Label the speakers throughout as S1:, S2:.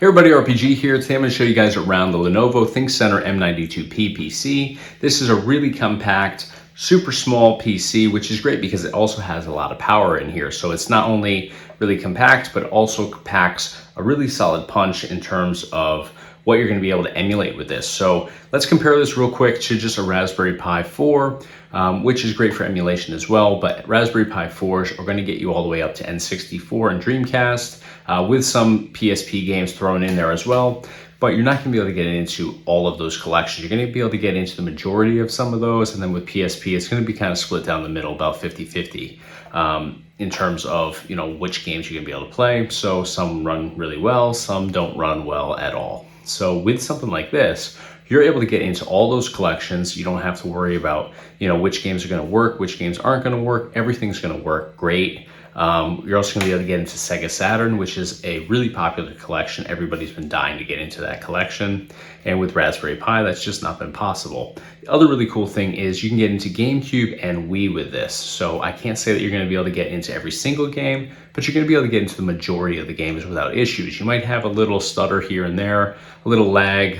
S1: Hey everybody, RPG here. Today I'm going to show you guys around the Lenovo ThinkCentre M92P PC. This is a really compact, super small PC, which is great because it also has a lot of power in here. So it's not only really compact, but also packs a really solid punch in terms of what you're going to be able to emulate with this. So let's compare this real quick to just a Raspberry Pi 4, which is great for emulation as well. But Raspberry Pi 4s are going to get you all the way up to N64 and Dreamcast, with some PSP games thrown in there as well. But you're not going to be able to get into all of those collections. You're going to be able to get into the majority of some of those. And then with PSP, it's going to be kind of split down the middle, about 50-50. In terms of, which games you're going to be able to play. So some run really well, some don't run well at all. So with something like this, you're able to get into all those collections. You don't have to worry about, which games are going to work, which games aren't going to work. Everything's going to work great. You're also going to be able to get into Sega Saturn, which is a really popular collection. Everybody's been dying to get into that collection. And with Raspberry Pi, that's just not been possible. The other really cool thing is you can get into GameCube and Wii with this. So I can't say that you're going to be able to get into every single game, but you're going to be able to get into the majority of the games without issues. You might have a little stutter here and there, a little lag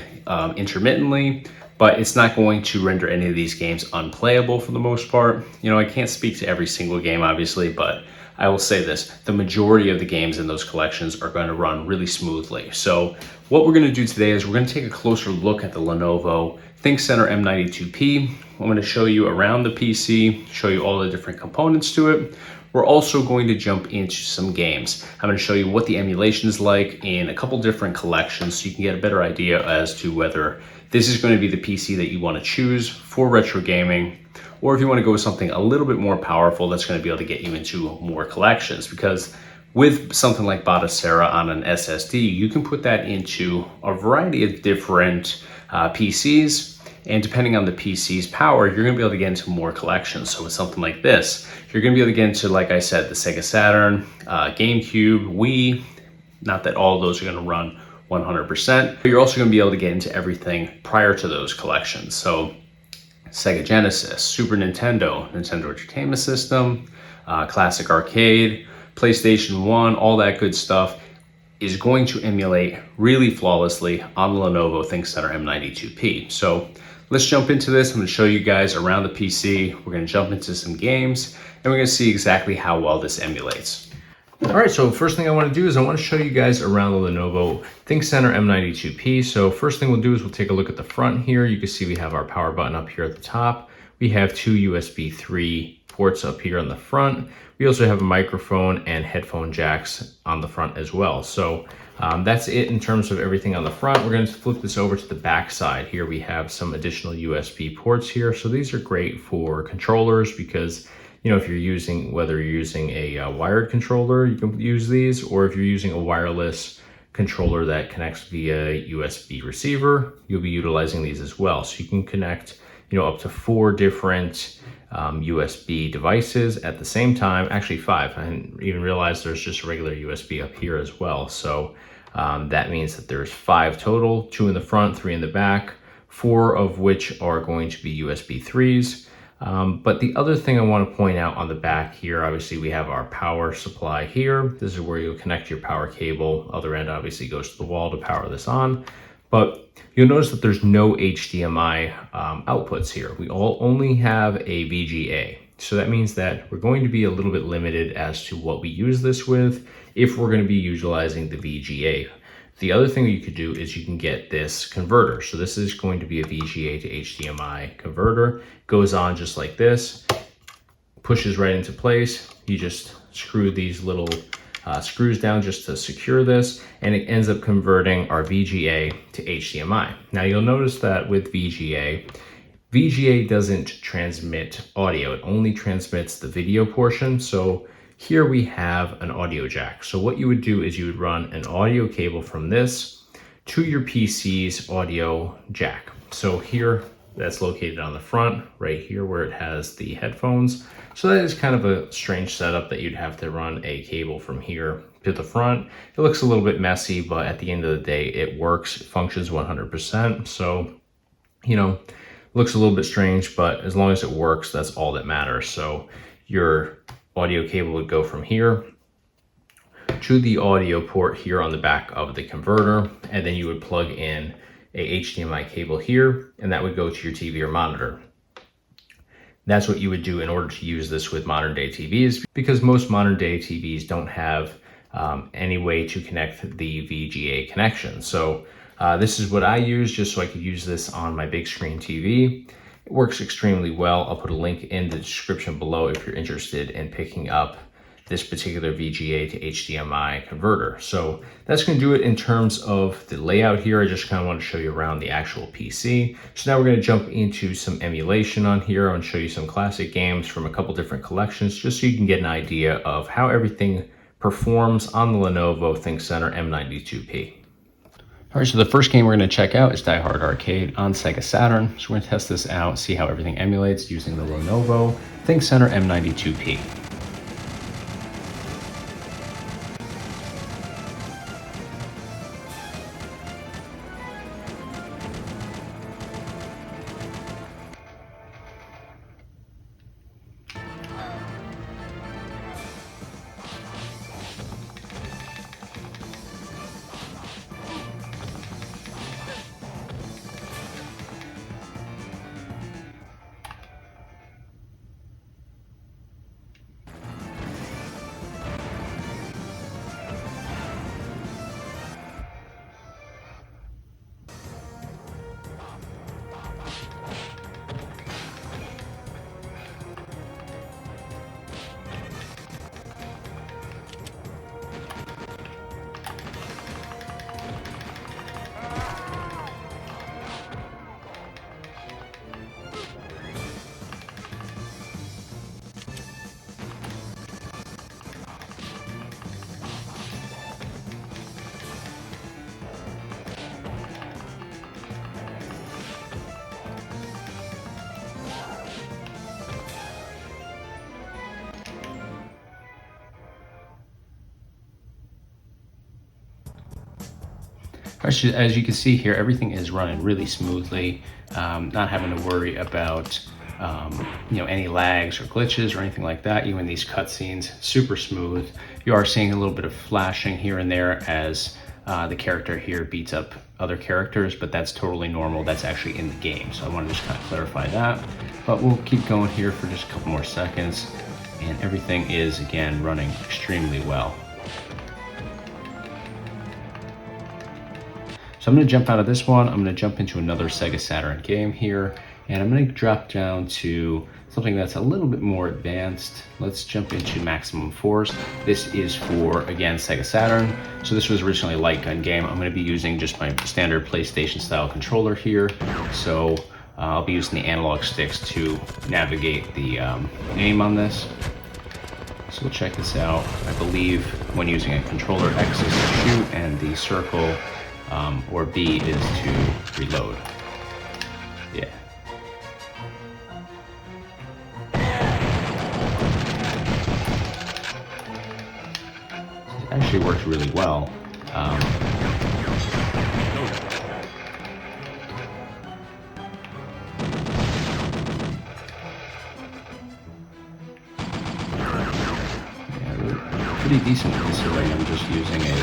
S1: intermittently, but it's not going to render any of these games unplayable for the most part. I can't speak to every single game, obviously, but I will say this, the majority of the games in those collections are going to run really smoothly. So what we're going to do today is we're going to take a closer look at the Lenovo ThinkCentre M92P. I'm going to show you around the PC, show you all the different components to it. We're also going to jump into some games. I'm going to show you what the emulation is like in a couple different collections so you can get a better idea as to whether this is going to be the PC that you want to choose for retro gaming, or if you want to go with something a little bit more powerful that's going to be able to get you into more collections. Because with something like Batocera on an SSD, you can put that into a variety of different PCs. And depending on the PC's power, you're going to be able to get into more collections. So with something like this, you're going to be able to get into, like I said, the Sega Saturn, GameCube, Wii. Not that all of those are going to run 100%, but you're also going to be able to get into everything prior to those collections. So Sega Genesis, Super Nintendo, Nintendo Entertainment System, Classic Arcade, PlayStation 1, all that good stuff is going to emulate really flawlessly on the Lenovo ThinkCentre M92P. So let's jump into this. I'm going to show you guys around the PC. We're going to jump into some games, and we're going to see exactly how well this emulates. All right, so first thing I want to do is I want to show you guys around the Lenovo ThinkCentre M92P. So first thing we'll do is we'll take a look at the front here. You can see we have our power button up here at the top. We have two USB 3 ports up here on the front. We also have a microphone and headphone jacks on the front as well. So that's it in terms of everything on the front. We're going to flip this over to the back side. Here we have some additional USB ports here. So these are great for controllers because if you're using, whether you're using a wired controller, you can use these, or if you're using a wireless controller that connects via USB receiver, you'll be utilizing these as well. So you can connect, up to 4 different USB devices at the same time, actually 5. I didn't even realize there's just a regular USB up here as well. So that means that there's 5 total, 2 in the front, 3 in the back, 4 of which are going to be USB 3s. But the other thing I want to point out on the back here, obviously we have our power supply here. This is where you'll connect your power cable. Other end obviously goes to the wall to power this on. But you'll notice that there's no HDMI outputs here. We only have a VGA. So that means that we're going to be a little bit limited as to what we use this with if we're going to be utilizing the VGA. The other thing you could do is you can get this converter. So this is going to be a VGA to HDMI converter. Goes on just like this, pushes right into place. You just screw these little screws down just to secure this, and it ends up converting our VGA to HDMI. Now you'll notice that with VGA doesn't transmit audio. It only transmits the video portion. So here we have an audio jack. So what you would do is you would run an audio cable from this to your PC's audio jack. So here, that's located on the front, right here where it has the headphones. So that is kind of a strange setup that you'd have to run a cable from here to the front. It looks a little bit messy, but at the end of the day, it works, it functions 100%. So, looks a little bit strange, but as long as it works, that's all that matters. So your audio cable would go from here to the audio port here on the back of the converter, and then you would plug in a HDMI cable here, and that would go to your TV or monitor. That's what you would do in order to use this with modern day TVs, because most modern day TVs don't have any way to connect the VGA connection. So this is what I use just so I could use this on my big screen TV. It works extremely well. I'll put a link in the description below if you're interested in picking up this particular VGA to HDMI converter. So that's going to do it in terms of the layout here. I just kind of want to show you around the actual PC. So now we're going to jump into some emulation on here. I'm going to show you some classic games from a couple different collections just so you can get an idea of how everything performs on the Lenovo ThinkCentre M92P. All right, so the first game we're going to check out is Die Hard Arcade on Sega Saturn. So we're going to test this out, see how everything emulates using the Lenovo ThinkCentre M92P. As you can see here, everything is running really smoothly, not having to worry about any lags or glitches or anything like that. Even these cutscenes, super smooth. You are seeing a little bit of flashing here and there as the character here beats up other characters, but that's totally normal. That's actually in the game, so I want to just kind of clarify that. But we'll keep going here for just a couple more seconds, and everything is, again, running extremely well. So I'm going to jump out of this one. I'm going to jump into another Sega Saturn game here, and I'm going to drop down to something that's a little bit more advanced. Let's jump into Maximum Force. This is for, again, Sega Saturn. So this was originally a light gun game. I'm going to be using just my standard PlayStation style controller here. So I'll be using the analog sticks to navigate the aim on this. So we'll check this out. I believe when using a controller, X is to shoot and the circle or B is to reload. Yeah. It actually works really well. Yeah, pretty decent considering I'm just using a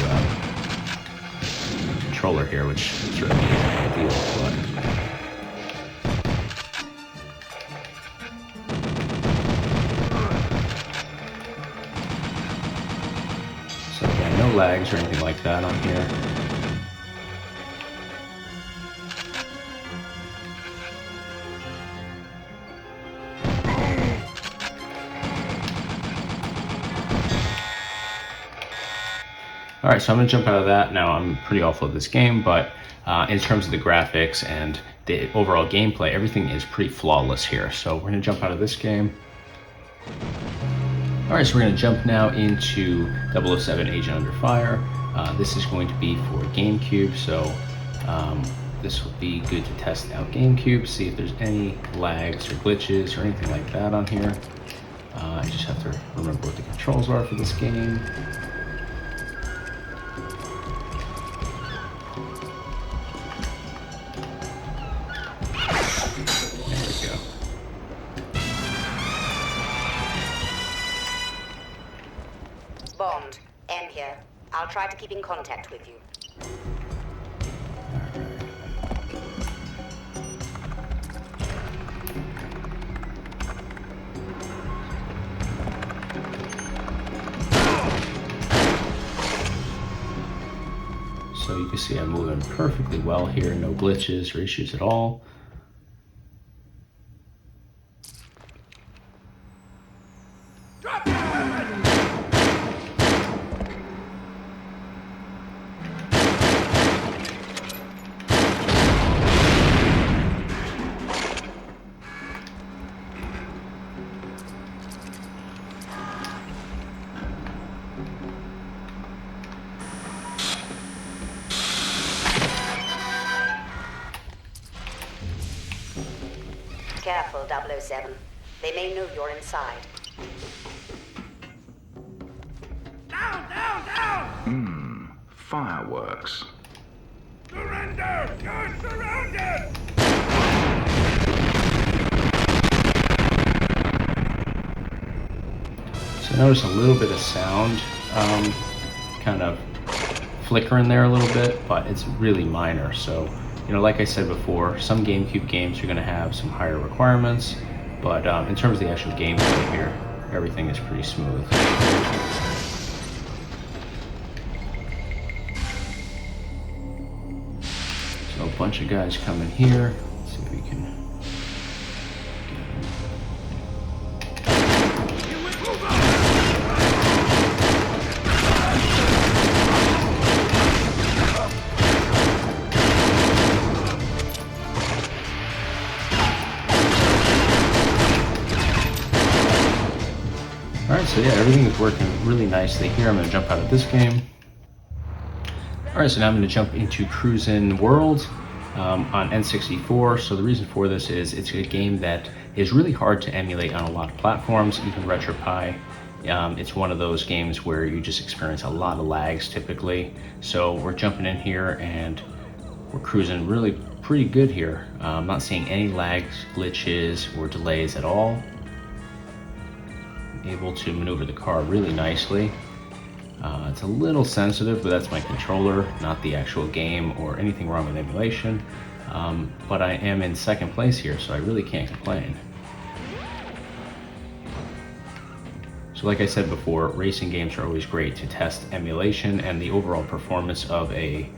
S1: controller here, which certainly isn't ideal, but so again, no lags or anything like that on here. All right, so I'm gonna jump out of that. Now I'm pretty awful at this game, but in terms of the graphics and the overall gameplay, everything is pretty flawless here. So we're gonna jump out of this game. All right, so we're gonna jump now into 007 Agent Under Fire. This is going to be for GameCube, so this will be good to test out GameCube, see if there's any lags or glitches or anything like that on here. I just have to remember what the controls are for this game.
S2: Bond, M here. I'll try to keep in contact with you.
S1: So you can see I'm moving perfectly well here, no glitches or issues at all.
S2: Careful, 007. They may know you're inside.
S3: Down! Fireworks.
S4: Surrender! You're surrounded!
S1: So notice a little bit of sound kind of flickering there a little bit, but it's really minor. So, you know, like I said before, some GameCube games are going to have some higher requirements, but in terms of the actual gameplay here, everything is pretty smooth. So a bunch of guys coming here. Let's see if we can. Alright, so yeah, everything is working really nicely here. I'm going to jump out of this game. Alright, so now I'm going to jump into Cruisin World on N64. So the reason for this is it's a game that is really hard to emulate on a lot of platforms, even RetroPie. It's one of those games where you just experience a lot of lags typically. So we're jumping in here and we're cruising really pretty good here. I'm not seeing any lags, glitches, or delays at all. Able to maneuver the car really nicely. It's a little sensitive, but that's my controller, not the actual game or anything wrong with emulation. But I am in second place here, so I really can't complain. So like I said before, racing games are always great to test emulation and the overall performance of a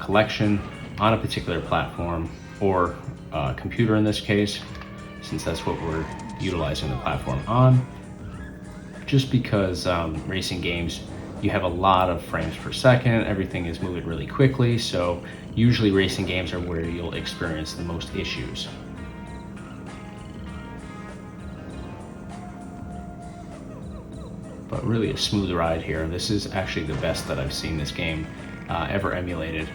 S1: collection on a particular platform or computer in this case, since that's what we're utilizing the platform on. Just because racing games, you have a lot of frames per second, everything is moving really quickly, so usually racing games are where you'll experience the most issues. But really a smooth ride here. This is actually the best that I've seen this game ever emulated,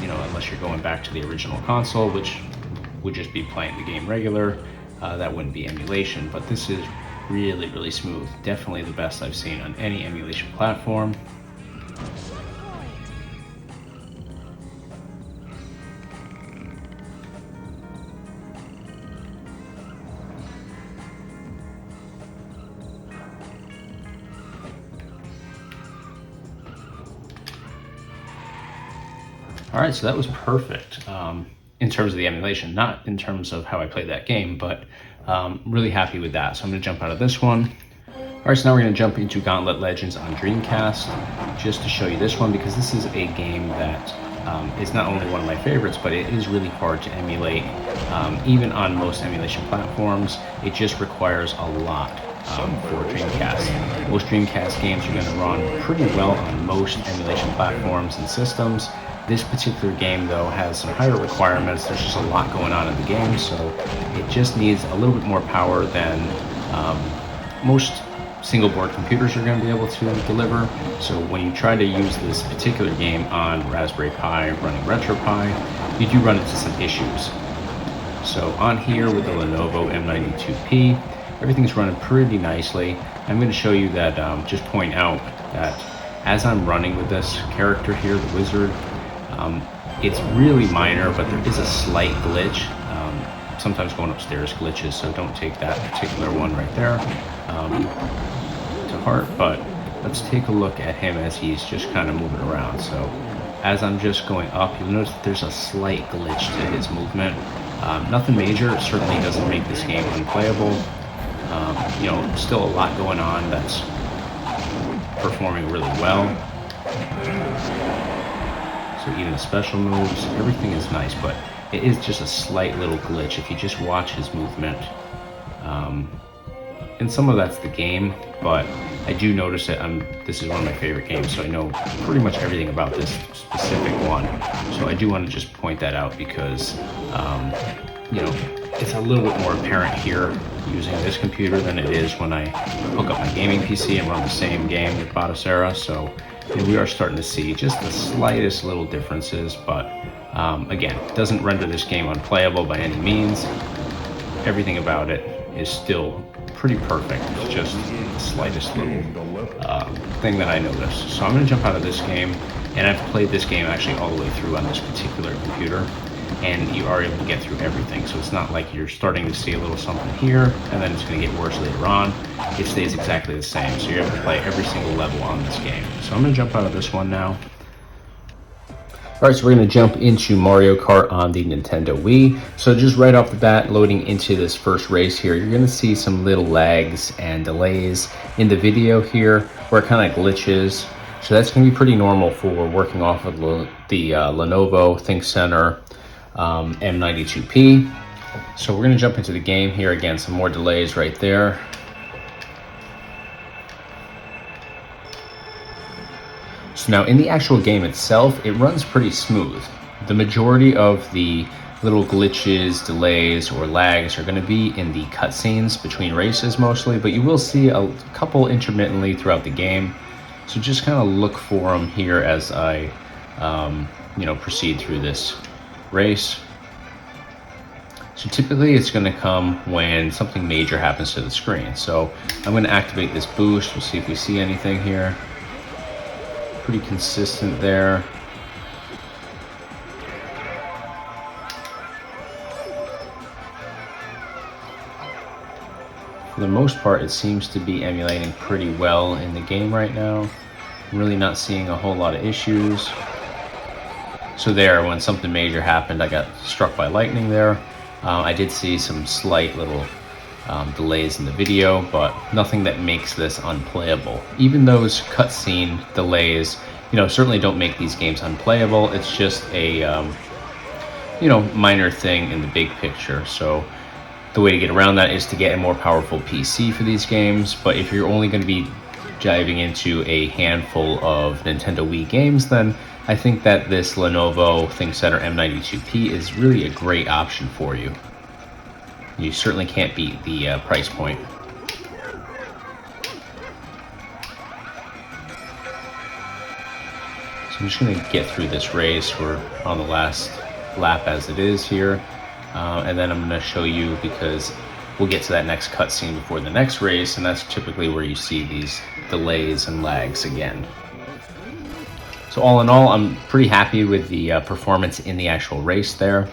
S1: you know, unless you're going back to the original console, which would just be playing the game regular. That wouldn't be emulation, but this is really smooth. Definitely the best I've seen on any emulation platform. All right, so that was perfect in terms of the emulation, not in terms of how I played that game, but really happy with that. So I'm gonna jump out of this one. All right, so now we're gonna jump into Gauntlet Legends on Dreamcast, just to show you this one, because this is a game that is not only one of my favorites, but it is really hard to emulate. Even on most emulation platforms, it just requires a lot for Dreamcast. Most Dreamcast games are gonna run pretty well on most emulation platforms and systems. This particular game though has some higher requirements. There's just a lot going on in the game, so it just needs a little bit more power than most single board computers are going to be able to deliver. So when you try to use this particular game on Raspberry Pi running RetroPie, you do run into some issues. So on here with the Lenovo M92P, everything's running pretty nicely. I'm going to show you that, just point out that as I'm running with this character here, the wizard, it's really minor, but there is a slight glitch. Sometimes going upstairs glitches, so don't take that particular one right there to heart. But let's take a look at him as he's just kind of moving around. So as I'm just going up, you'll notice that there's a slight glitch to his movement. Nothing major. It certainly doesn't make this game unplayable. You know, still a lot going on that's performing really well. So even the special moves, everything is nice, but it is just a slight little glitch if you just watch his movement. And some of that's the game, but I do notice that this is one of my favorite games, so I know pretty much everything about this specific one. So I do want to just point that out because, you know, it's a little bit more apparent here using this computer than it is when I hook up my gaming PC and run the same game with Batocera. So you know, we are starting to see just the slightest little differences, but again, it doesn't render this game unplayable by any means. Everything about it is still pretty perfect. It's just the slightest little thing that I noticed. So I'm going to jump out of this game, and I've played this game actually all the way through on this particular computer, and you are able to get through everything. So it's not like you're starting to see a little something here and then it's going to get worse later on. It stays exactly the same, so you're able to play every single level on this game. So I'm going to jump out of this one now. Alright, so we're going to jump into Mario Kart on the Nintendo Wii. So just right off the bat, loading into this first race here, you're going to see some little lags and delays in the video here where it kind of glitches. So that's going to be pretty normal for working off of the Lenovo ThinkCentre M92P. So we're going to jump into the game here. Again, some more delays right there. So now in the actual game itself, it runs pretty smooth. The majority of the little glitches, delays, or lags are going to be in the cutscenes between races mostly, but you will see a couple intermittently throughout the game. So just kind of look for them here as I, you know, proceed through this race. So typically it's going to come when something major happens to the screen. So I'm going to activate this boost. We'll see if we see anything here. Pretty consistent there. For the most part, it seems to be emulating pretty well in the game right now. I'm really not seeing a whole lot of issues. So there, when something major happened, I got struck by lightning there. I did see some slight little delays in the video, but nothing that makes this unplayable. Even those cutscene delays, you know, certainly don't make these games unplayable. It's just a, you know, minor thing in the big picture. So the way to get around that is to get a more powerful PC for these games. But if you're only going to be diving into a handful of Nintendo Wii games, then I think that this Lenovo ThinkCentre M92P is really a great option for you. You certainly can't beat the price point. So I'm just going to get through this race. We're on the last lap as it is here. And then I'm going to show you, because we'll get to that next cutscene before the next race, and that's typically where you see these delays and lags again. So all in all, I'm pretty happy with the performance in the actual race there.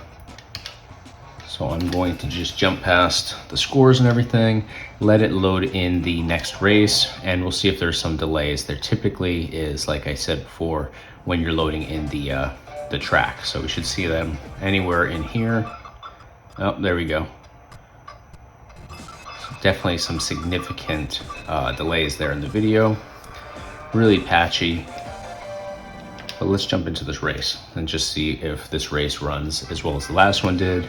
S1: So I'm going to just jump past the scores and everything, let it load in the next race, and we'll see if there's some delays. There typically is, like I said before, when you're loading in the track. So we should see them anywhere in here. Oh, there we go. So definitely some significant delays there in the video. Really patchy. But let's jump into this race and just see if this race runs as well as the last one did.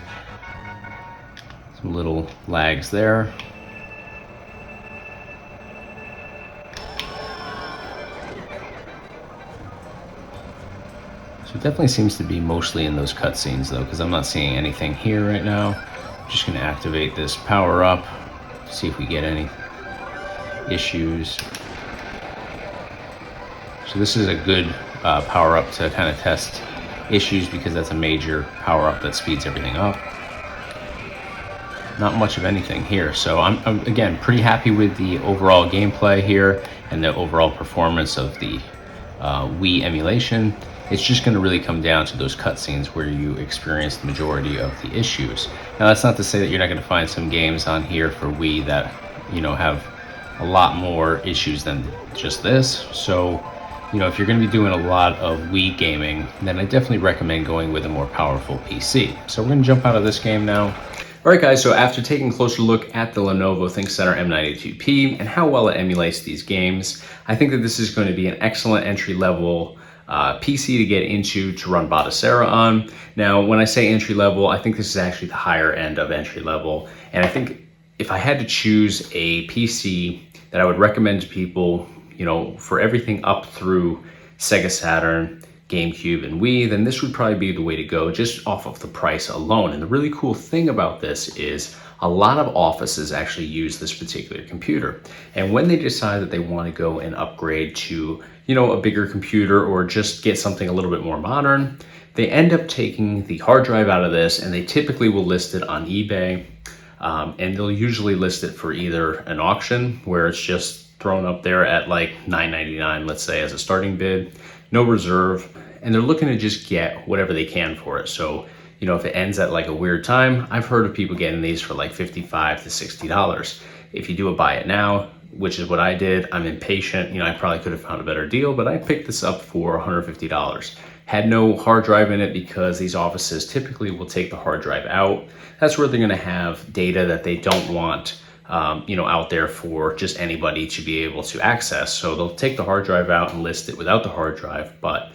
S1: Some little lags there. So it definitely seems to be mostly in those cutscenes though, because I'm not seeing anything here right now. I'm just going to activate this power up, see if we get any issues. So this is a good power up to kind of test issues, because that's a major power up that speeds everything up. Not much of anything here, so I'm again pretty happy with the overall gameplay here and the overall performance of the Wii emulation. It's just going to really come down to those cutscenes where you experience the majority of the issues. Now that's not to say that you're not going to find some games on here for Wii that, you know, have a lot more issues than just this. So, you know, if you're going to be doing a lot of Wii gaming, then I definitely recommend going with a more powerful PC. So we're going to jump out of this game now. All right, guys, so after taking a closer look at the Lenovo ThinkCentre M92P and how well it emulates these games, I think that this is going to be an excellent entry-level PC to get into to run Batocera on. Now, when I say entry-level, I think this is actually the higher end of entry-level. And I think if I had to choose a PC that I would recommend to people, you know, for everything up through Sega Saturn, GameCube, and Wii, then this would probably be the way to go just off of the price alone. And the really cool thing about this is a lot of offices actually use this particular computer. And when they decide that they want to go and upgrade to, you know, a bigger computer or just get something a little bit more modern, they end up taking the hard drive out of this, and they typically will list it on eBay. And they'll usually list it for either an auction where it's just thrown up there at like $9.99, let's say, as a starting bid, no reserve, and they're looking to just get whatever they can for it. So, you know, if it ends at like a weird time, I've heard of people getting these for like $55 to $60. If you do a buy it now, which is what I did, I'm impatient. You know, I probably could have found a better deal, but I picked this up for $150. Had no hard drive in it because these offices typically will take the hard drive out. That's where they're going to have data that they don't want, you know, out there for just anybody to be able to access. So they'll take the hard drive out and list it without the hard drive. But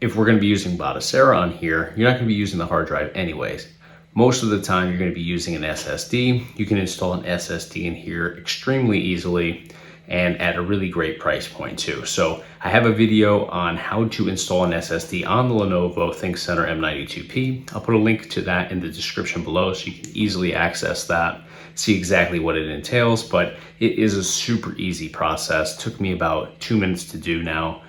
S1: if we're going to be using Batocera on here, you're not going to be using the hard drive anyways. Most of the time, you're going to be using an SSD. You can install an SSD in here extremely easily and at a really great price point too. So I have a video on how to install an SSD on the Lenovo ThinkCentre M92P. I'll put a link to that in the description below so you can easily access that, see exactly what it entails, but it is a super easy process. Took me about 2 minutes to do now.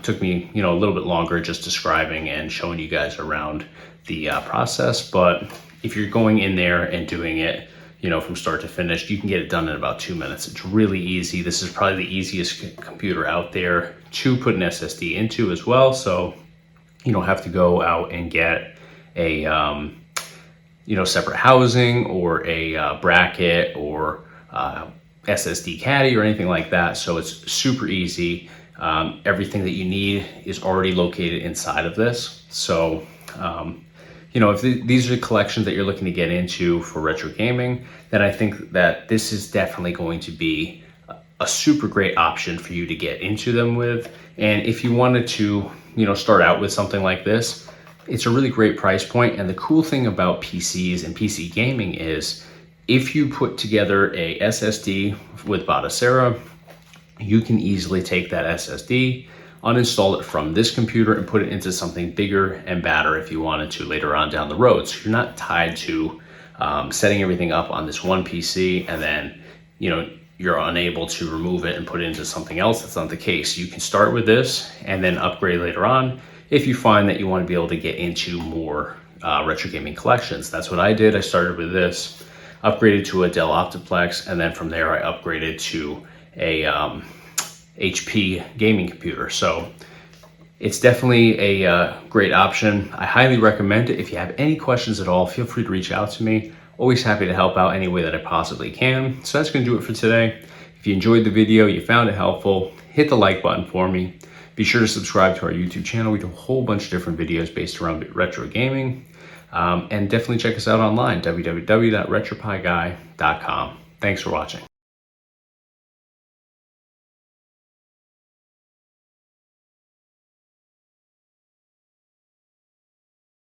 S1: Took me, you know, a little bit longer just describing and showing you guys around the process, but if you're going in there and doing it, you know, from start to finish, you can get it done in about 2 minutes. It's really easy. This is probably the easiest computer out there to put an SSD into as well. So you don't have to go out and get a, you know, separate housing or a bracket or SSD caddy or anything like that. So it's super easy. Everything that you need is already located inside of this. So, you know, if these are the collections that you're looking to get into for retro gaming, then I think that this is definitely going to be a super great option for you to get into them with. And if you wanted to, you know, start out with something like this, it's a really great price point. And the cool thing about PCs and PC gaming is if you put together a SSD with Batocera, you can easily take that SSD, uninstall it from this computer and put it into something bigger and badder if you wanted to later on down the road. So you're not tied to setting everything up on this one PC and then, you know, you're unable to remove it and put it into something else. That's not the case. You can start with this and then upgrade later on if you find that you want to be able to get into more retro gaming collections. That's what I did. I started with this, upgraded to a Dell Optiplex, and then from there I upgraded to a HP gaming computer. So it's definitely a great option. I highly recommend it. If you have any questions at all, feel free to reach out to me. Always happy to help out any way that I possibly can. So that's going to do it for today. If you enjoyed the video, you found it helpful, hit the like button for me. Be sure to subscribe to our YouTube channel. We do a whole bunch of different videos based around retro gaming. And definitely check us out online, www.retropieguy.com. Thanks for watching.